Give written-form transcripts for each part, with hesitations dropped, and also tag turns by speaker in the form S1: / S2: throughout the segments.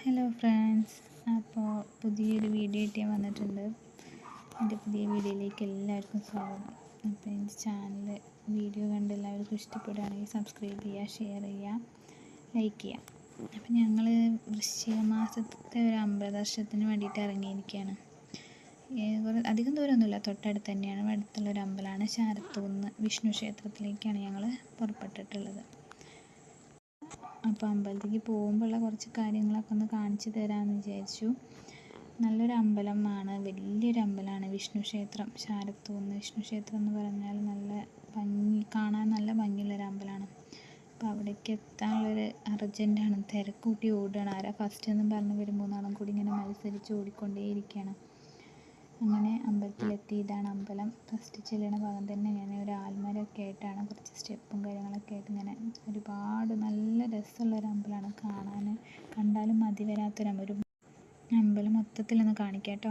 S1: Hello friends, അപ്പോൾ പുതിയൊരു video ആയിട്ട് ഞാൻ വന്നിട്ടുണ്ട്. എൻ്റെ പുതിയ വീഡിയോയിലേക്ക് എല്ലാവർക്കും സ്വാഗതം. അപ്പോൾ എൻ്റെ ചാനൽ വീഡിയോ കണ്ട് എല്ലാവർക്കും ഇഷ്ടപ്പെടുകയാണെങ്കിൽ സബ്സ്ക്രൈബ് ചെയ്യുക, ഷെയർ ചെയ്യുക, ലൈക്ക് ചെയ്യുക. അപ്പോൾ ഞങ്ങൾ വൃശ്ചിക മാസത്തെ ഒരു അമ്പലദർശനത്തിന് വേണ്ടിയിട്ട് ഇറങ്ങിയിരിക്കുകയാണ്. അധികം ദൂരമൊന്നുമില്ല, തൊട്ടടുത്ത് തന്നെയാണ്. അടുത്തുള്ളൊരു അമ്പലമാണ് ശാരത്തൂന്ന് വിഷ്ണു ക്ഷേത്രത്തിലേക്കാണ് ഞങ്ങൾ പുറപ്പെട്ടിട്ടുള്ളത്. അപ്പോൾ അമ്പലത്തിലേക്ക് പോകുമ്പോഴുള്ള കുറച്ച് കാര്യങ്ങളൊക്കെ ഒന്ന് കാണിച്ചു തരാമെന്ന് വിചാരിച്ചു. നല്ലൊരു അമ്പലമാണ്, വലിയൊരു അമ്പലമാണ് വിഷ്ണു ക്ഷേത്രം. ശാരത്തൂന്ന് വിഷ്ണു ക്ഷേത്രം എന്ന് പറഞ്ഞാൽ നല്ല കാണാൻ നല്ല ഭംഗിയുള്ളൊരു അമ്പലമാണ്. അപ്പോൾ അവിടേക്ക് എത്താനുള്ളൊരു അർജൻറ്റാണ്, തിരക്കൂട്ടി ഓടുകയാണ്. ആരാ ഫസ്റ്റ് എന്നും പറഞ്ഞ് ഒരു മൂന്നാളും കൂടി ഇങ്ങനെ മത്സരിച്ച് ഓടിക്കൊണ്ടേയിരിക്കുകയാണ്. അങ്ങനെ അമ്പലത്തിലെത്തി. ഇതാണ് അമ്പലം. ഫസ്റ്റ് ചെല്ലുന്ന ഭാഗം തന്നെ ഇങ്ങനെ ഒരു ആൽമരമൊക്കെ ആയിട്ടാണ്, കുറച്ച് സ്റ്റെപ്പും കാര്യങ്ങളൊക്കെ ആയിട്ട് ഇങ്ങനെ ഒരുപാട് നല്ല രസമുള്ളൊരു അമ്പലമാണ്. കണ്ടാലും മതി വരാത്തൊരു അമ്പലം മൊത്തത്തിലൊന്ന് കാണിക്കാം കേട്ടോ.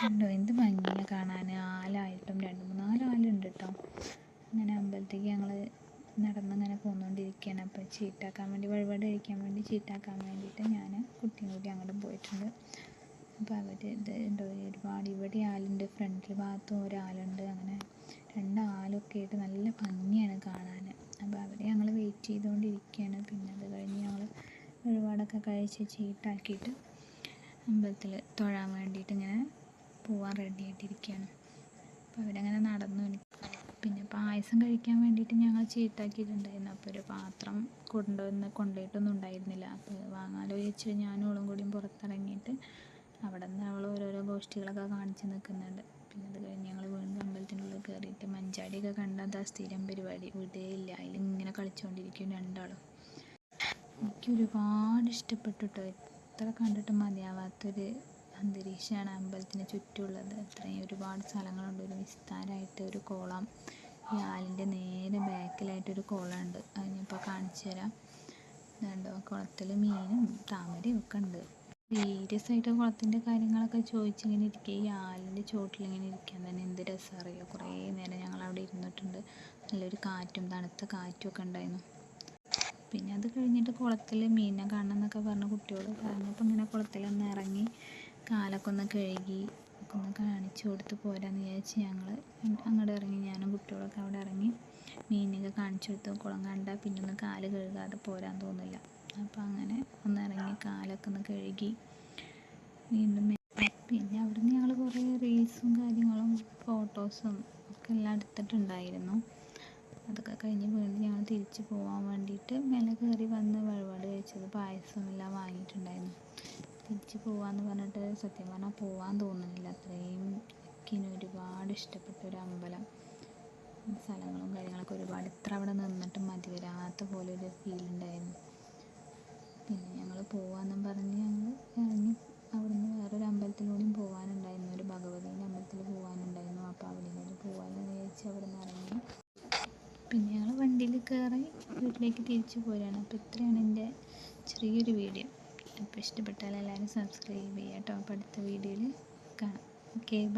S1: കണ്ടോ എന്ത് ഭംഗിയാണ് കാണാൻ. ആലായിട്ടും 2-3-4 ആലുണ്ട് കേട്ടോ. അങ്ങനെ അമ്പലത്തേക്ക് ഞങ്ങൾ നടന്നിങ്ങനെ പോന്നുകൊണ്ടിരിക്കുകയാണ്. അപ്പോൾ ചീട്ടാക്കാൻ വേണ്ടി, വഴിപാട് കഴിക്കാൻ വേണ്ടി ചീട്ടാക്കാൻ വേണ്ടിയിട്ട് ഞാൻ കുട്ടിയും കൂടി അങ്ങോട്ട് പോയിട്ടുണ്ട്. അപ്പോൾ അവർ ഇത് ഉണ്ടോ, ഒരുപാട് ഇവിടെ ആലുണ്ട്, ഫ്രണ്ടിൽ ഭാഗത്തും ഒരാളുണ്ട്. അങ്ങനെ 2 ആലൊക്കെ ആയിട്ട് നല്ല ഭംഗിയാണ് കാണാൻ. അപ്പോൾ അവിടെ ഞങ്ങൾ വെയിറ്റ് ചെയ്തുകൊണ്ടിരിക്കുകയാണ്. പിന്നെ അത് കഴിഞ്ഞ് ഞങ്ങൾ വഴിപാടൊക്കെ കഴിച്ച് ചീട്ടാക്കിയിട്ട് അമ്പലത്തിൽ തൊഴാൻ വേണ്ടിയിട്ട് ഇങ്ങനെ പോവാൻ റെഡി ആയിട്ടിരിക്കുകയാണ്. അപ്പോൾ അവരങ്ങനെ നടന്നു. പിന്നെ പായസം കഴിക്കാൻ വേണ്ടിയിട്ട് ഞങ്ങൾ ചീട്ടാക്കിയിട്ടുണ്ടായിരുന്നു. അപ്പോൾ ഒരു പാത്രം കൊണ്ടുപോയിട്ടൊന്നും ഉണ്ടായിരുന്നില്ല. അപ്പോൾ വാങ്ങാലോ ചോദിച്ചിട്ട് ഞാനും അവളും കൂടിയും പുറത്തിറങ്ങിയിട്ട് അവിടെ നിന്ന് അവൾ ഓരോരോ ഗോഷ്ഠികളൊക്കെ കാണിച്ച് നിൽക്കുന്നുണ്ട്. പിന്നെ അത് കഴിഞ്ഞ് ഞങ്ങൾ വീണ്ടും അമ്പലത്തിനുള്ളിൽ കയറിയിട്ട് മഞ്ചാടിയൊക്കെ കണ്ടാൽ സ്ഥിരം പരിപാടി വിടുകയില്ല, അതിലിങ്ങനെ കളിച്ചുകൊണ്ടിരിക്കും രണ്ടാളും. എനിക്ക് ഒരുപാട് ഇഷ്ടപ്പെട്ടു കേട്ടോ. എത്ര കണ്ടിട്ട് മതിയാവാത്തൊരു അന്തരീക്ഷമാണ് അമ്പലത്തിന് ചുറ്റുമുള്ളത്. അത്രയും ഒരുപാട് സ്ഥലങ്ങളുണ്ട്. ഒരു വിസ്താരമായിട്ട് ഒരു കുളം, ഈ ആലിൻ്റെ നേരെ ബാക്കിലായിട്ടൊരു കുളമുണ്ട്. അത് ഞാനിപ്പോൾ കാണിച്ചു തരാം. ഇതുണ്ടോ, കുളത്തിൽ മീനും താമരയും ഒക്കെ ഉണ്ട്. സീരിയസ് ആയിട്ട് കുളത്തിൻ്റെ കാര്യങ്ങളൊക്കെ ചോദിച്ചിങ്ങനെ ഇരിക്കുക. ഈ ആലിൻ്റെ ചോട്ടിലിങ്ങനെ ഇരിക്കാൻ തന്നെ എന്ത് രസം അറിയുമോ. കുറേ നേരം ഞങ്ങൾ അവിടെ ഇരുന്നിട്ടുണ്ട്. നല്ലൊരു കാറ്റും തണുത്ത കാറ്റും ഒക്കെ ഉണ്ടായിരുന്നു. പിന്നെ അത് കഴിഞ്ഞിട്ട് കുളത്തിൽ മീനിനെ കാണണം എന്നൊക്കെ പറഞ്ഞ് കുട്ടിയോട് പറഞ്ഞപ്പോൾ ഇങ്ങനെ കുളത്തിലൊന്ന് ഇറങ്ങി കാലൊക്കെ ഒന്ന് കഴുകി ഒക്കെ ഒന്ന് കാണിച്ചു കൊടുത്ത് പോരാന്ന് വിചാരിച്ച് ഞങ്ങൾ അങ്ങോട്ട് ഇറങ്ങി. ഞാനും കുട്ടികളൊക്കെ അവിടെ ഇറങ്ങി മീനിനൊക്കെ കാണിച്ചു കൊടുത്തു. കുളം കണ്ടാൽ പിന്നെ ഒന്ന് കാല് കഴുകാതെ പോരാൻ തോന്നില്ല. അപ്പോൾ അങ്ങനെ ഒന്ന് ഇറങ്ങി കാലൊക്കെ ഒന്ന് കഴുകി വീണ്ടും. പിന്നെ അവിടുന്ന് ഞങ്ങൾ കുറേ റീൽസും കാര്യങ്ങളും ഫോട്ടോസും ഒക്കെ എല്ലാം എടുത്തിട്ടുണ്ടായിരുന്നു. അതൊക്കെ കഴിഞ്ഞ് വീണ്ടും ഞങ്ങൾ തിരിച്ച് പോകാൻ വേണ്ടിയിട്ട് മേലെ കയറി വന്ന് വഴിപാട് കഴിച്ചത് പായസം എല്ലാം വാങ്ങിയിട്ടുണ്ടായിരുന്നു. തിരിച്ച് പോകാമെന്ന് പറഞ്ഞിട്ട് സത്യം പറഞ്ഞാൽ പോകാൻ തോന്നുന്നില്ല. അത്രയും എനിക്കിനി ഒരുപാട് ഇഷ്ടപ്പെട്ട ഒരു അമ്പലം. സ്ഥലങ്ങളും കാര്യങ്ങളൊക്കെ ഒരുപാട്, ഇത്ര അവിടെ നിന്നിട്ട് മതി വരാത്ത പോലെ ഒരു ഫീൽ ഉണ്ടായിരുന്നു. പിന്നെ ഞങ്ങൾ പോകാമെന്നും പറഞ്ഞ് ഞങ്ങൾ ഇറങ്ങി. അവിടുന്ന് വേറൊരു അമ്പലത്തിലൂടെയും പോകാനുണ്ടായിരുന്നു, ഒരു ഭഗവതീൻ്റെ അമ്പലത്തിൽ പോകാനുണ്ടായിരുന്നു. അപ്പോൾ അവിടേക്ക് പോകാമെന്ന് വിചാരിച്ച് അവിടെ നിന്ന് ഇറങ്ങി. പിന്നെ ഞങ്ങൾ വണ്ടിയിൽ കയറി വീട്ടിലേക്ക് തിരിച്ചു പോരുകയാണ്. അപ്പോൾ ഇത്രയാണ് എൻ്റെ ചെറിയൊരു വീഡിയോ. അപ്പോൾ ഇഷ്ടപ്പെട്ടാൽ എല്ലാവരും സബ്സ്ക്രൈബ് ചെയ്യാം കേട്ടോ. അപ്പോൾ അടുത്ത വീഡിയോയിൽ കാണാം. Okay, by.